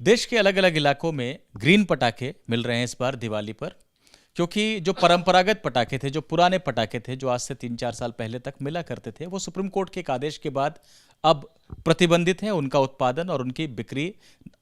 देश के अलग अलग इलाकों में ग्रीन पटाखे मिल रहे हैं इस बार दिवाली पर। क्योंकि जो परंपरागत पटाखे थे, जो पुराने पटाखे थे, जो आज से 3-4 साल पहले तक मिला करते थे, वो सुप्रीम कोर्ट के एक आदेश के बाद अब प्रतिबंधित हैं। उनका उत्पादन और उनकी बिक्री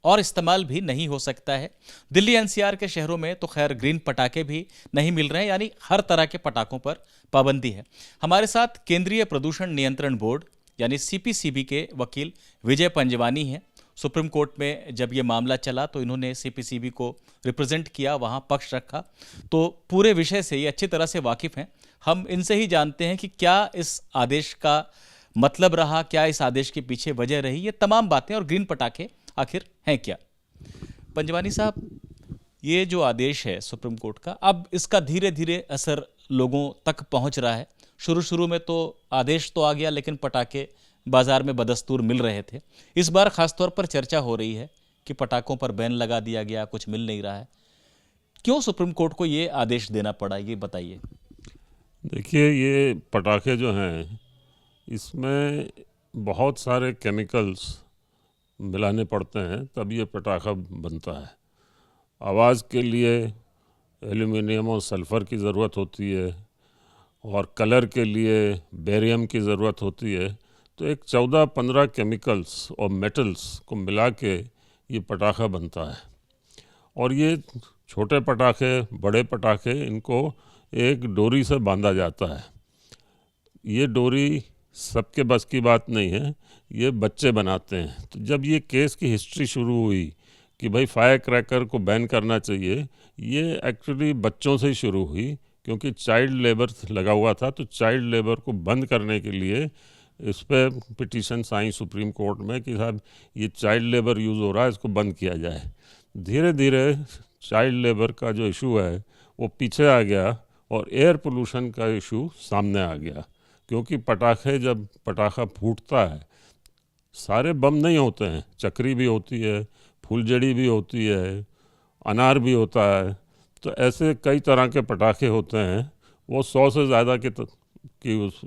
और इस्तेमाल भी नहीं हो सकता है। दिल्ली एनसीआर के शहरों में तो खैर ग्रीन पटाखे भी नहीं मिल रहे हैं, यानी हर तरह के पटाखों पर पाबंदी है। हमारे साथ केंद्रीय प्रदूषण नियंत्रण बोर्ड यानी सीपीसीबी के वकील विजय पंजवानी हैं। सुप्रीम कोर्ट में जब ये मामला चला तो इन्होंने सीपीसीबी को रिप्रेजेंट किया, वहाँ पक्ष रखा, तो पूरे विषय से ये अच्छी तरह से वाकिफ़ हैं। हम इनसे ही जानते हैं कि क्या इस आदेश का मतलब रहा, क्या इस आदेश के पीछे वजह रही, ये तमाम बातें, और ग्रीन पटाखे आखिर हैं क्या। पंजवानी साहब, ये जो आदेश है सुप्रीम कोर्ट का, अब इसका धीरे धीरे असर लोगों तक पहुंच रहा है। शुरू शुरू में तो आदेश तो आ गया, लेकिन पटाखे बाजार में बदस्तूर मिल रहे थे। इस बार खासतौर पर चर्चा हो रही है कि पटाखों पर बैन लगा दिया गया, कुछ मिल नहीं रहा है। क्यों सुप्रीम कोर्ट को ये आदेश देना पड़ा, ये बताइए। देखिए, ये पटाखे जो हैं इसमें बहुत सारे केमिकल्स मिलाने पड़ते हैं तब ये पटाखा बनता है। आवाज़ के लिए एल्युमिनियम और सल्फ़र की ज़रूरत होती है, और कलर के लिए बेरियम की ज़रूरत होती है। तो एक 14-15 केमिकल्स और मेटल्स को मिला के ये पटाखा बनता है। और ये छोटे पटाखे, बड़े पटाखे, इनको एक डोरी से बांधा जाता है। ये डोरी सबके बस की बात नहीं है, ये बच्चे बनाते हैं। तो जब ये केस की हिस्ट्री शुरू हुई कि भाई फायर क्रैकर को बैन करना चाहिए, ये एक्चुअली बच्चों से ही शुरू हुई, क्योंकि चाइल्ड लेबर लगा हुआ था। तो चाइल्ड लेबर को बंद करने के लिए इस पर पिटीशन्स आई सुप्रीम कोर्ट में कि साहब ये चाइल्ड लेबर यूज़ हो रहा है, इसको बंद किया जाए। धीरे धीरे चाइल्ड लेबर का जो इशू है वो पीछे आ गया और एयर पोल्यूशन का इशू सामने आ गया। क्योंकि जब पटाखा फूटता है, सारे बम नहीं होते हैं, चक्री भी होती है, फूलझड़ी भी होती है, अनार भी होता है। तो ऐसे कई तरह के पटाखे होते हैं। वो 100 से ज़्यादा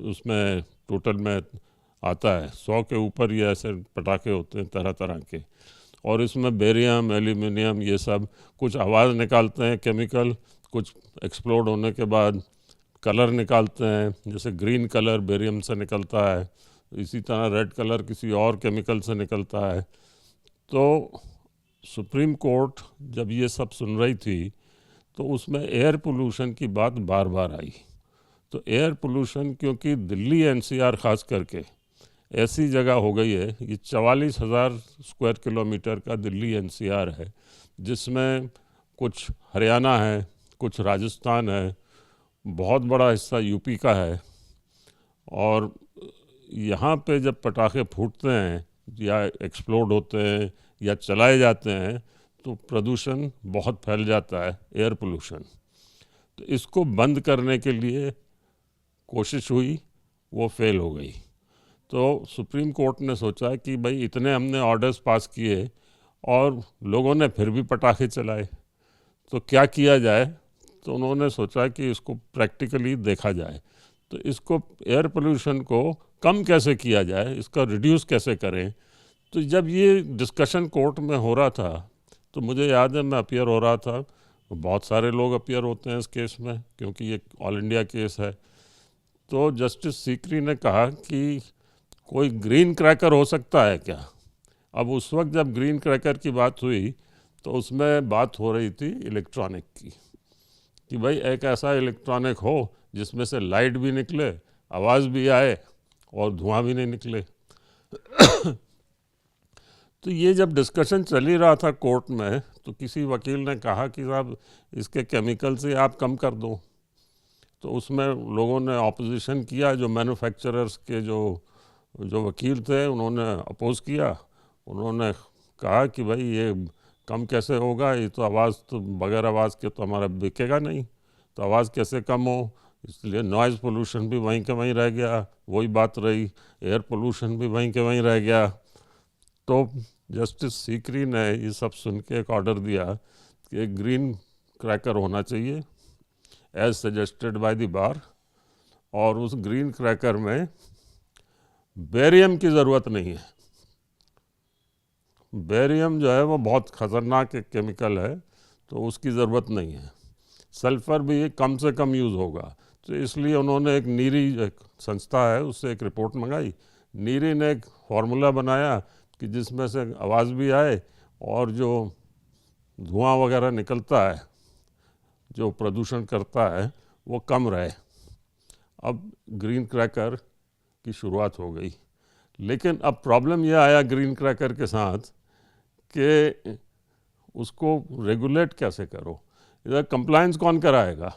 उसमें टोटल में आता है। 100 के ऊपर ये ऐसे पटाखे होते हैं तरह तरह के। और इसमें बेरियम, एल्यूमिनियम, ये सब कुछ आवाज़ निकालते हैं केमिकल, कुछ एक्सप्लोड होने के बाद कलर निकालते हैं। जैसे ग्रीन कलर बेरियम से निकलता है, इसी तरह रेड कलर किसी और केमिकल से निकलता है। तो सुप्रीम कोर्ट जब ये सब सुन रही थी तो उसमें एयर पोल्यूशन की बात बार बार आई। तो एयर पोल्यूशन, क्योंकि दिल्ली एनसीआर ख़ास करके ऐसी जगह हो गई है, ये 44,000 स्क्वायर किलोमीटर का दिल्ली एनसीआर है, जिसमें कुछ हरियाणा है, कुछ राजस्थान है, बहुत बड़ा हिस्सा यूपी का है। और यहाँ पे जब पटाखे फूटते हैं या एक्सप्लोड होते हैं या चलाए जाते हैं तो प्रदूषण बहुत फैल जाता है, एयर पोल्यूशन। तो इसको बंद करने के लिए कोशिश हुई, वो फेल हो गई। तो सुप्रीम कोर्ट ने सोचा कि भाई इतने हमने ऑर्डर्स पास किए और लोगों ने फिर भी पटाखे चलाए, तो क्या किया जाए। तो उन्होंने सोचा कि इसको प्रैक्टिकली देखा जाए। तो इसको एयर पोल्यूशन को कम कैसे किया जाए, इसका रिड्यूस कैसे करें। तो जब ये डिस्कशन कोर्ट में हो रहा था तो मुझे याद है मैं अपीयर हो रहा था। बहुत सारे लोग अपीयर होते हैं इस केस में, क्योंकि ये ऑल इंडिया केस है। तो जस्टिस सीकरी ने कहा कि कोई ग्रीन क्रैकर हो सकता है क्या। अब उस वक्त जब ग्रीन क्रैकर की बात हुई तो उसमें बात हो रही थी इलेक्ट्रॉनिक की, कि भाई एक ऐसा इलेक्ट्रॉनिक हो जिसमें से लाइट भी निकले, आवाज़ भी आए और धुआं भी नहीं निकले। तो ये जब डिस्कशन चल ही रहा था कोर्ट में तो किसी वकील ने कहा कि साहब इसके केमिकल से आप कम कर दो। तो उसमें लोगों ने ऑपोजिशन किया, जो मैन्युफैक्चरर्स के जो वकील थे उन्होंने अपोज किया। उन्होंने कहा कि भाई ये कम कैसे होगा, ये तो आवाज़ तो बगैर आवाज़ के तो हमारा बिकेगा नहीं, तो आवाज़ कैसे कम हो। इसलिए नॉइज़ पोल्यूशन भी वहीं के वहीं रह गया, वही बात रही, एयर पोल्यूशन भी वहीं के वहीं रह गया। तो जस्टिस सीकरी ने ये सब सुन के एक ऑर्डर दिया कि एक ग्रीन क्रैकर होना चाहिए as suggested by the bar, और उस ग्रीन क्रैकर में बेरियम की ज़रूरत नहीं है। बेरियम जो है वो बहुत ख़तरनाक एक केमिकल है, तो उसकी ज़रूरत नहीं है। सल्फ़र भी कम से कम यूज़ होगा, तो इसलिए उन्होंने एक नीरी एक संस्था है उससे एक रिपोर्ट मंगाई। नीरी ने एक फार्मूला बनाया कि जिसमें से आवाज़ भी आए और जो धुआं वगैरह निकलता है जो प्रदूषण करता है वो कम रहे। अब ग्रीन क्रैकर की शुरुआत हो गई, लेकिन अब प्रॉब्लम यह आया ग्रीन क्रैकर के साथ कि उसको रेगुलेट कैसे करो, इधर कंप्लायंस कौन कराएगा।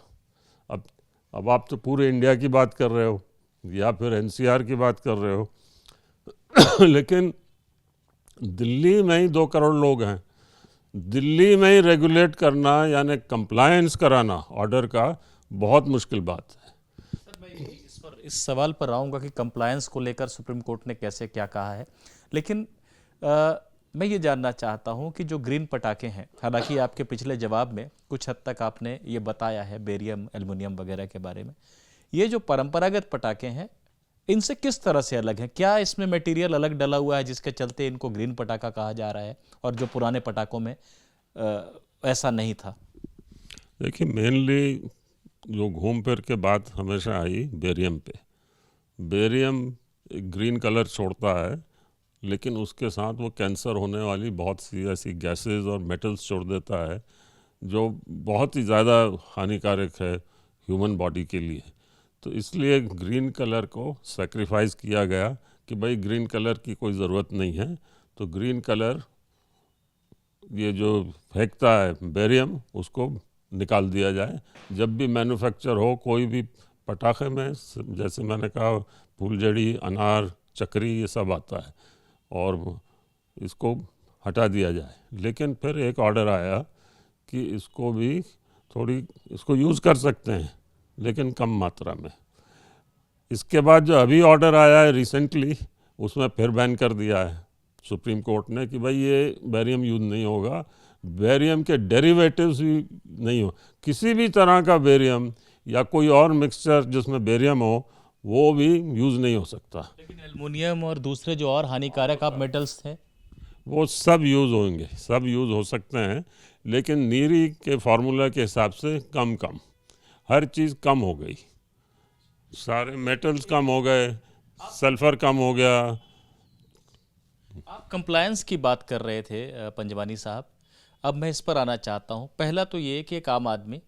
अब आप तो पूरे इंडिया की बात कर रहे हो या फिर एनसीआर की बात कर रहे हो लेकिन दिल्ली में ही 2 करोड़ लोग हैं। दिल्ली में ही रेगुलेट करना यानी कंप्लायंस कराना ऑर्डर का बहुत मुश्किल बात है। सर मैं इस सवाल पर आऊँगा कि कंप्लायंस को लेकर सुप्रीम कोर्ट ने कैसे क्या कहा है, लेकिन मैं ये जानना चाहता हूँ कि जो ग्रीन पटाखे हैं, हालांकि आपके पिछले जवाब में कुछ हद तक आपने ये बताया है बेरियम एल्युमिनियम वगैरह के बारे में, ये जो परंपरागत पटाखे हैं इनसे किस तरह से अलग है? क्या इसमें मटेरियल अलग डला हुआ है जिसके चलते इनको ग्रीन पटाखा कहा जा रहा है और जो पुराने पटाखों में ऐसा नहीं था? देखिए, मेनली जो घूम फिर के बात हमेशा आई बेरियम पे। बेरियम एक ग्रीन कलर छोड़ता है, लेकिन उसके साथ वो कैंसर होने वाली बहुत सी ऐसी गैसेस और मेटल्स छोड़ देता है जो बहुत ही ज़्यादा हानिकारक है ह्यूमन बॉडी के लिए। तो इसलिए ग्रीन कलर को सेक्रीफाइस किया गया कि भाई ग्रीन कलर की कोई ज़रूरत नहीं है, तो ग्रीन कलर ये जो फेंकता है बेरियम उसको निकाल दिया जाए। जब भी मैन्युफैक्चर हो कोई भी पटाखे में, जैसे मैंने कहा फूलझड़ी, अनार, चक्री, ये सब आता है और इसको हटा दिया जाए। लेकिन फिर एक ऑर्डर आया कि इसको भी इसको यूज़ कर सकते हैं लेकिन कम मात्रा में। इसके बाद जो अभी ऑर्डर आया है रिसेंटली, उसमें फिर बैन कर दिया है सुप्रीम कोर्ट ने कि भाई ये बेरियम यूज़ नहीं होगा। बेरियम के डेरिवेटिव्स भी नहीं हो, किसी भी तरह का बेरियम या कोई और मिक्सचर जिसमें बेरियम हो वो भी यूज़ नहीं हो सकता। लेकिन एल्युमिनियम और दूसरे जो और हानिकारक आप मेटल्स थे वो सब यूज़ होंगे, सब यूज़ हो सकते हैं, लेकिन नीरी के फार्मूला के हिसाब से कम हर चीज़ कम हो गई। सारे मेटल्स कम हो गए, सल्फ़र कम हो गया। आप कंप्लायंस की बात कर रहे थे पंजवानी साहब, अब मैं इस पर आना चाहता हूँ। पहला तो ये कि एक आम आदमी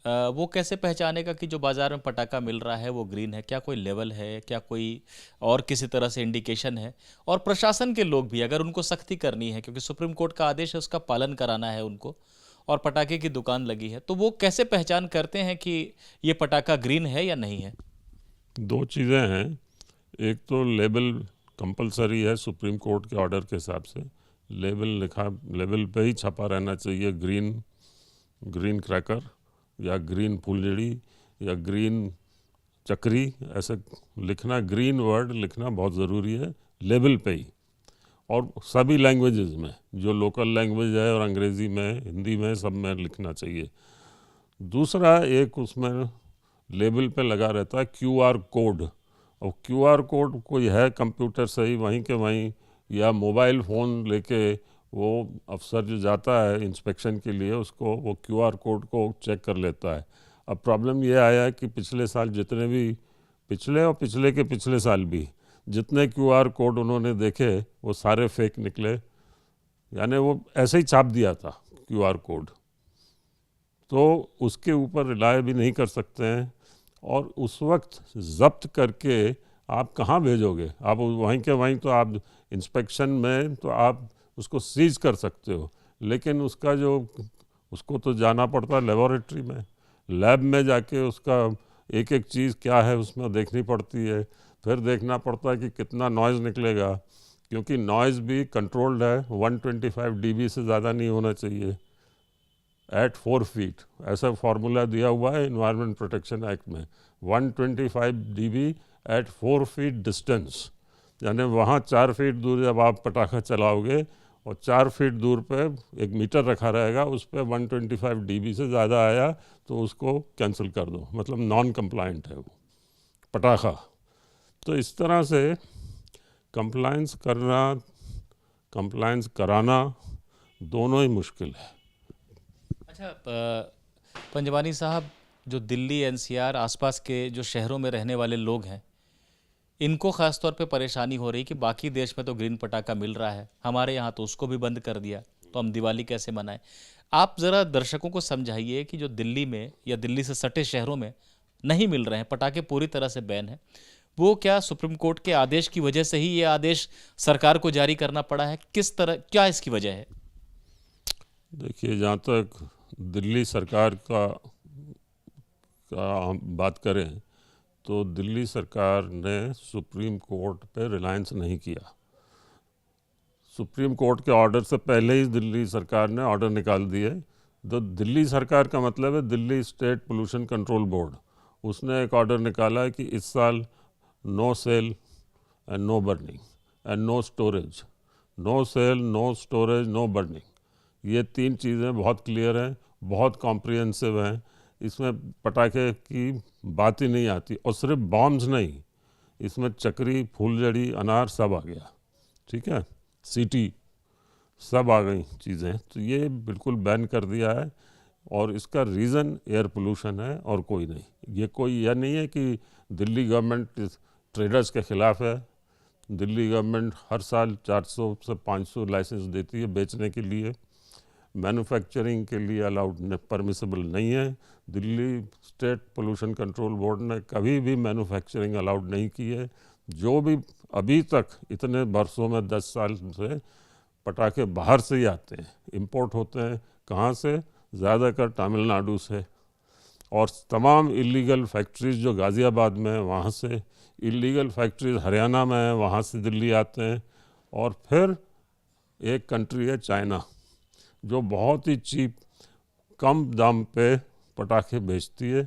वो कैसे पहचानेगा कि जो बाज़ार में पटाखा मिल रहा है वो ग्रीन है? क्या कोई लेवल है, क्या कोई और किसी तरह से इंडिकेशन है? और प्रशासन के लोग भी अगर उनको सख्ती करनी है, क्योंकि सुप्रीम कोर्ट का आदेश है उसका पालन कराना है उनको, और पटाखे की दुकान लगी है, तो वो कैसे पहचान करते हैं कि ये पटाखा ग्रीन है या नहीं है? 2 चीज़ें हैं। एक तो लेबल कंपलसरी है सुप्रीम कोर्ट के ऑर्डर के हिसाब से, लेबल पे ही छपा रहना चाहिए ग्रीन क्रैकर या ग्रीन फुलझड़ी या ग्रीन चक्री, ऐसे लिखना, ग्रीन वर्ड लिखना बहुत ज़रूरी है लेबल पे ही, और सभी लैंग्वेजेस में, जो लोकल लैंग्वेज है और अंग्रेज़ी में, हिंदी में, सब में लिखना चाहिए। दूसरा एक उसमें लेबल पे लगा रहता है क्यूआर कोड, और क्यूआर कोड कोई है कंप्यूटर से ही वहीं के वहीं या मोबाइल फ़ोन लेके वो अफसर जो जाता है इंस्पेक्शन के लिए उसको वो क्यूआर कोड को चेक कर लेता है। अब प्रॉब्लम ये आया है कि पिछले साल जितने भी, पिछले और पिछले के पिछले साल भी जितने क्यूआर कोड उन्होंने देखे वो सारे फेक निकले, यानी वो ऐसे ही छाप दिया था क्यूआर कोड, तो उसके ऊपर रिलाय भी नहीं कर सकते हैं। और उस वक्त ज़ब्त करके आप कहाँ भेजोगे? आप वहीं के वहीं, तो आप इंस्पेक्शन में तो आप उसको सीज कर सकते हो, लेकिन उसको तो जाना पड़ता है लेबोरेटरी में, लैब में जाके उसका एक एक चीज़ क्या है उसमें देखनी पड़ती है। फिर देखना पड़ता है कि कितना नॉइज़ निकलेगा, क्योंकि नॉइज़ भी कंट्रोल्ड है, 125 dB से ज़्यादा नहीं होना चाहिए एट 4 फीट, ऐसा फार्मूला दिया हुआ है इन्वायरमेंट प्रोटेक्शन एक्ट में। 125 dB एट 4 फीट डिस्टेंस, यानी वहाँ 4 फीट दूर जब आप पटाखा चलाओगे और 4 फीट दूर पे एक मीटर रखा रहेगा, उस पर 125 dB से ज़्यादा आया तो उसको कैंसिल कर दो, मतलब नॉन कंप्लाइंट है वो पटाखा। तो इस तरह से कंप्लायंस करना कंप्लायंस कराना दोनों ही मुश्किल है। अच्छा, पंजवानी साहब, जो दिल्ली एनसीआर आसपास के जो शहरों में रहने वाले लोग हैं, इनको खास तौर पे परेशानी हो रही कि बाकी देश में तो ग्रीन पटाखा मिल रहा है, हमारे यहाँ तो उसको भी बंद कर दिया, तो हम दिवाली कैसे मनाएं। आप ज़रा दर्शकों को समझाइए कि जो दिल्ली में या दिल्ली से सटे शहरों में नहीं मिल रहे हैं, पटाखे पूरी तरह से बैन है, वो क्या सुप्रीम कोर्ट के आदेश की वजह से ही ये आदेश सरकार को जारी करना पड़ा है? किस तरह, क्या इसकी वजह है? देखिए, जहाँ तक दिल्ली सरकार का हम बात करें तो दिल्ली सरकार ने सुप्रीम कोर्ट पे रिलायंस नहीं किया। सुप्रीम कोर्ट के ऑर्डर से पहले ही दिल्ली सरकार ने ऑर्डर निकाल दिए। तो दिल्ली सरकार का मतलब है Delhi state pollution control board. उसने एक ऑर्डर निकाला है कि इस साल no sale and no burning and no storage. No sale, no storage, no burning, ये 3 चीज़ें बहुत क्लियर हैं, बहुत कॉम्प्रिहेंसिव हैं। इसमें पटाखे की बात ही नहीं आती। और सिर्फ बॉम्ब्स नहीं, इसमें चक्री, फूलझड़ी, अनार सब आ गया, ठीक है, सीटी सब आ गई चीज़ें। तो ये बिल्कुल बैन कर दिया है और इसका रीज़न एयर पोल्यूशन है और कोई नहीं। ये कोई यह नहीं है कि दिल्ली गवर्नमेंट ट्रेडर्स के ख़िलाफ़ है। दिल्ली गवर्नमेंट हर साल 400 से 500 लाइसेंस देती है बेचने के लिए। मैन्युफैक्चरिंग के लिए अलाउड परमिसेबल नहीं है। Delhi state pollution control board ने कभी भी मैन्युफैक्चरिंग अलाउड नहीं की है। जो भी अभी तक इतने वर्षों में 10 साल से पटाखे बाहर से ही आते हैं, इंपोर्ट होते हैं। कहाँ से? ज़्यादातर तमिलनाडु से। और तमाम इलीगल फैक्ट्रीज़ जो गाज़ियाबाद में है वहाँ से, इलीगल फैक्ट्रीज़ हरियाणा में है वहाँ से दिल्ली आते हैं। और फिर एक कंट्री है चाइना, जो बहुत ही चीप, कम दाम पे पटाखे बेचती है।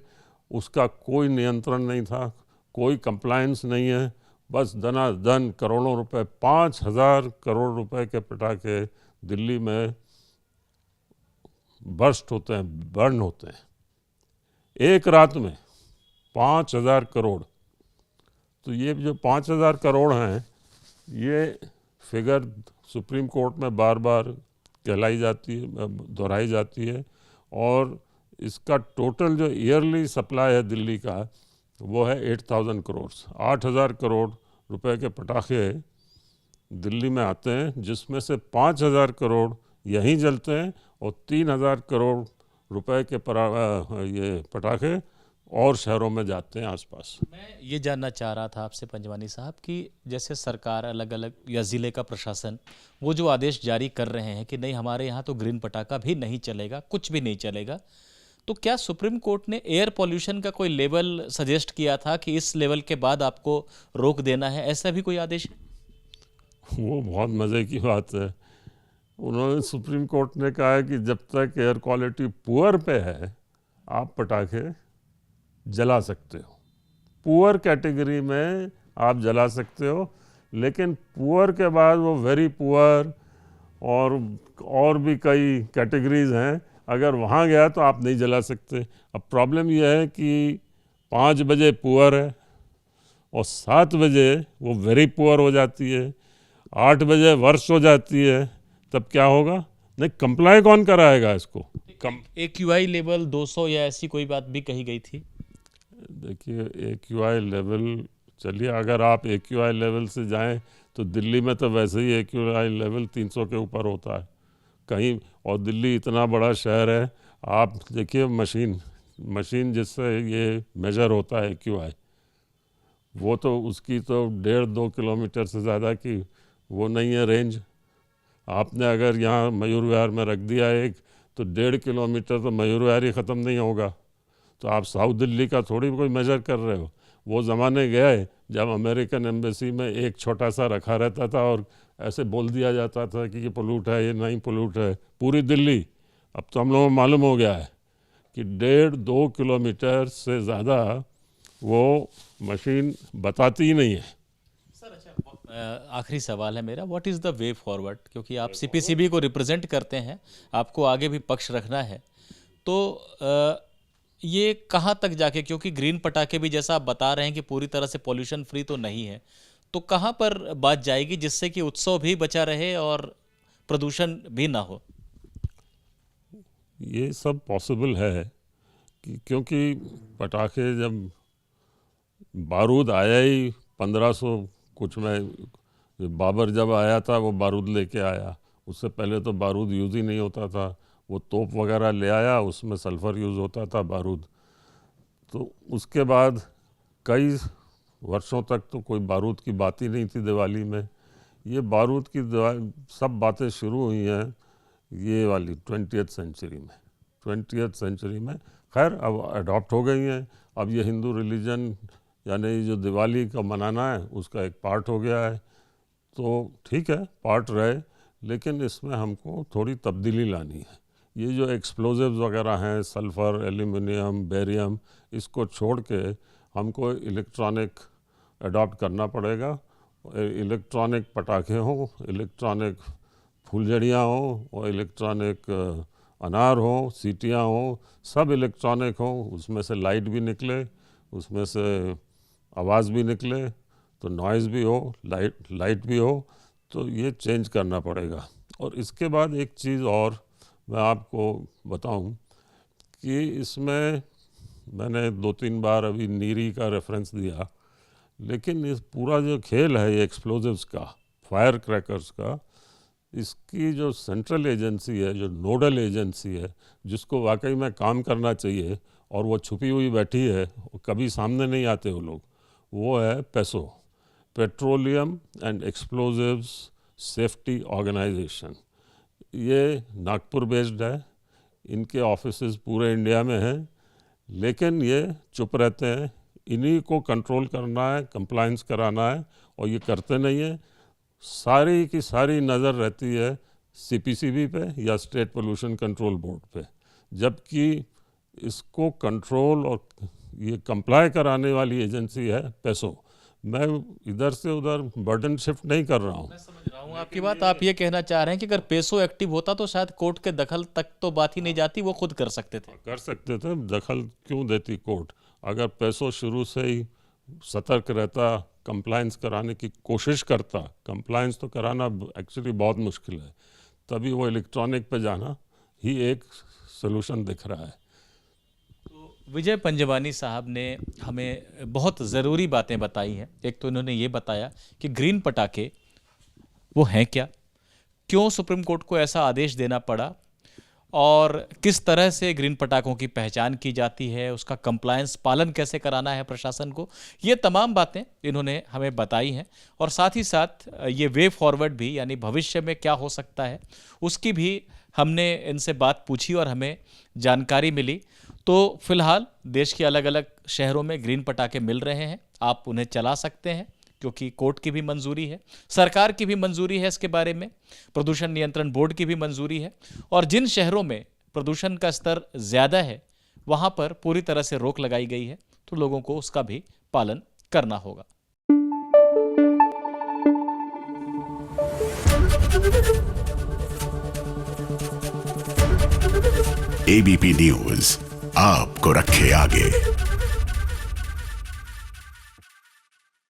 उसका कोई नियंत्रण नहीं था, कोई कंप्लायंस नहीं है। बस धनाधन करोड़ों रुपए, 5,000 करोड़ रुपए के पटाखे दिल्ली में बर्स्ट होते हैं, बर्न होते हैं एक रात में, 5,000 करोड़। तो ये जो 5,000 करोड़ हैं, ये फिगर सुप्रीम कोर्ट में बार बार कहलाई जाती है, दोहराई जाती है। और इसका टोटल जो ईयरली सप्लाई है दिल्ली का, वो है 8,000 करोड़। 8,000 करोड़ रुपए के पटाखे दिल्ली में आते हैं, जिसमें से 5,000 करोड़ यहीं जलते हैं और 3,000 करोड़ रुपए के ये पटाखे और शहरों में जाते हैं आसपास। मैं ये जानना चाह रहा था आपसे पंजवानी साहब कि जैसे सरकार अलग अलग या ज़िले का प्रशासन वो जो आदेश जारी कर रहे हैं कि नहीं हमारे यहाँ तो ग्रीन पटाखा भी नहीं चलेगा, कुछ भी नहीं चलेगा, तो क्या सुप्रीम कोर्ट ने एयर पॉल्यूशन का कोई लेवल सजेस्ट किया था कि इस लेवल के बाद आपको रोक देना है? ऐसा भी कोई आदेश है? वो बहुत मज़े की बात है। उन्होंने, सुप्रीम कोर्ट ने कहा है कि जब तक एयर क्वालिटी पुअर पे है, आप पटाखे जला सकते हो। पुअर कैटेगरी में आप जला सकते हो, लेकिन पुअर के बाद वो वेरी पुअर और भी कई कैटेगरीज हैं, अगर वहाँ गया तो आप नहीं जला सकते। अब प्रॉब्लम यह है कि 5 बजे पुअर है और 7 बजे वो वेरी पुअर हो जाती है, 8 बजे वर्स्ट हो जाती है, तब क्या होगा? नहीं, कंप्लाई कौन कराएगा इसको? AQI लेवल 200 या ऐसी कोई बात भी कही गई थी? देखिए, AQI लेवल, चलिए अगर आप AQI लेवल से जाएं तो दिल्ली में तो वैसे ही AQI लेवल 300 के ऊपर होता है कहीं। और दिल्ली इतना बड़ा शहर है, आप देखिए मशीन जिससे ये मेजर होता है AQI, वो तो उसकी तो 1.5-2 किलोमीटर से ज़्यादा की वो नहीं है रेंज। आपने अगर यहाँ मयूर विहार में रख दिया एक, तो 1.5 किलोमीटर तो मयूर विहार ही ख़त्म नहीं होगा। तो आप साउथ दिल्ली का थोड़ी कोई मेजर कर रहे हो। वो ज़माने गए जब अमेरिकन एम्बेसी में एक छोटा सा रखा रहता था और ऐसे बोल दिया जाता था कि ये पोल्यूट है, ये नहीं पोल्यूट है, पूरी दिल्ली। अब तो हम लोगों को मालूम हो गया है कि 1.5-2 किलोमीटर से ज़्यादा वो मशीन बताती ही नहीं है। सर अच्छा, आखिरी सवाल है मेरा, what is the way forward? क्योंकि आप CPCB को रिप्रेजेंट करते हैं, आपको आगे भी पक्ष रखना है, तो ये कहाँ तक जाके, क्योंकि ग्रीन पटाखे भी जैसा आप बता रहे हैं कि पूरी तरह से पॉल्यूशन फ्री तो नहीं है, तो कहाँ पर बात जाएगी जिससे कि उत्सव भी बचा रहे और प्रदूषण भी ना हो? ये सब पॉसिबल है कि क्योंकि पटाखे जब बारूद आया ही 1500 कुछ में, बाबर जब आया था वो बारूद लेके आया, उससे पहले तो बारूद यूज़ ही नहीं होता था। वो तोप वगैरह ले आया, उसमें सल्फ़र यूज़ होता था बारूद। तो उसके बाद कई वर्षों तक तो कोई बारूद की बात ही नहीं थी दिवाली में। ये बारूद की सब बातें शुरू हुई हैं ये वाली 20th सेंचुरी में। 20th सेंचुरी में खैर अब अडॉप्ट हो गई हैं। अब ये हिंदू रिलीजन यानी जो दिवाली का मनाना है उसका एक पार्ट हो गया है। तो ठीक है, पार्ट रहे, लेकिन इसमें हमको थोड़ी तब्दीली लानी है। ये जो एक्सप्लोजिव्स वगैरह हैं, सल्फ़र, एल्यूमिनियम, बेरियम, इसको छोड़ के हमको इलेक्ट्रॉनिक अडॉप्ट करना पड़ेगा। इलेक्ट्रॉनिक पटाखे हों, इलेक्ट्रॉनिक फुलझड़ियाँ हों और इलेक्ट्रॉनिक अनार हों, सीटियाँ हों, सब इलेक्ट्रॉनिक हों। उसमें से लाइट भी निकले, उसमें से आवाज़ भी निकले, तो नॉइज़ भी हो, लाइट भी हो। तो ये चेंज करना पड़ेगा। और इसके बाद एक चीज़ और मैं आपको बताऊं कि इसमें मैंने 2-3 बार अभी नीरी का रेफरेंस दिया, लेकिन इस पूरा जो खेल है ये एक्सप्लोजिव्स का, फायर क्रैकर्स का, इसकी जो सेंट्रल एजेंसी है, जो नोडल एजेंसी है, जिसको वाकई में काम करना चाहिए और वो छुपी हुई बैठी है, कभी सामने नहीं आते वो लोग, वो है PESO, petroleum and explosives safety organisation. ये नागपुर बेस्ड है, इनके ऑफिसेज पूरे इंडिया में हैं, लेकिन ये चुप रहते हैं। इन्हीं को कंट्रोल करना है, कंप्लायंस कराना है, और ये करते नहीं है। सारी की सारी नज़र रहती है सीपीसीबी पे या स्टेट पोल्यूशन कंट्रोल बोर्ड पे, जबकि इसको कंट्रोल और ये कंप्लाई कराने वाली एजेंसी है पेसो। मैं इधर से उधर बर्डन शिफ्ट नहीं कर रहा हूँ। मैं समझ रहा हूँ आपकी बात। आप ये कहना चाह रहे हैं कि अगर पेसो एक्टिव होता तो शायद कोर्ट के दखल तक तो बात ही नहीं जाती, वो खुद कर सकते थे। कर सकते थे, दखल क्यों देती कोर्ट? अगर पेसो शुरू से ही सतर्क रहता, कंप्लायंस कराने की कोशिश करता, कंप्लायंस तो कराना एक्चुअली बहुत मुश्किल है, तभी वो इलेक्ट्रॉनिक पे जाना ही एक सलूशन दिख रहा है। विजय पंजवानी साहब ने हमें बहुत ज़रूरी बातें बताई हैं। एक तो इन्होंने ये बताया कि ग्रीन पटाखे वो हैं क्या, क्यों सुप्रीम कोर्ट को ऐसा आदेश देना पड़ा, और किस तरह से ग्रीन पटाखों की पहचान की जाती है, उसका कंप्लायंस पालन कैसे कराना है प्रशासन को। ये तमाम बातें इन्होंने हमें बताई हैं, और साथ ही साथ ये वे फॉरवर्ड भी, यानी भविष्य में क्या हो सकता है, उसकी भी हमने इनसे बात पूछी और हमें जानकारी मिली। तो फिलहाल देश के अलग अलग शहरों में ग्रीन पटाखे मिल रहे हैं, आप उन्हें चला सकते हैं क्योंकि कोर्ट की भी मंजूरी है, सरकार की भी मंजूरी है, इसके बारे में प्रदूषण नियंत्रण बोर्ड की भी मंजूरी है। और जिन शहरों में प्रदूषण का स्तर ज़्यादा है वहाँ पर पूरी तरह से रोक लगाई गई है, तो लोगों को उसका भी पालन करना होगा। एबीपी न्यूज़ आपको रखे आगे।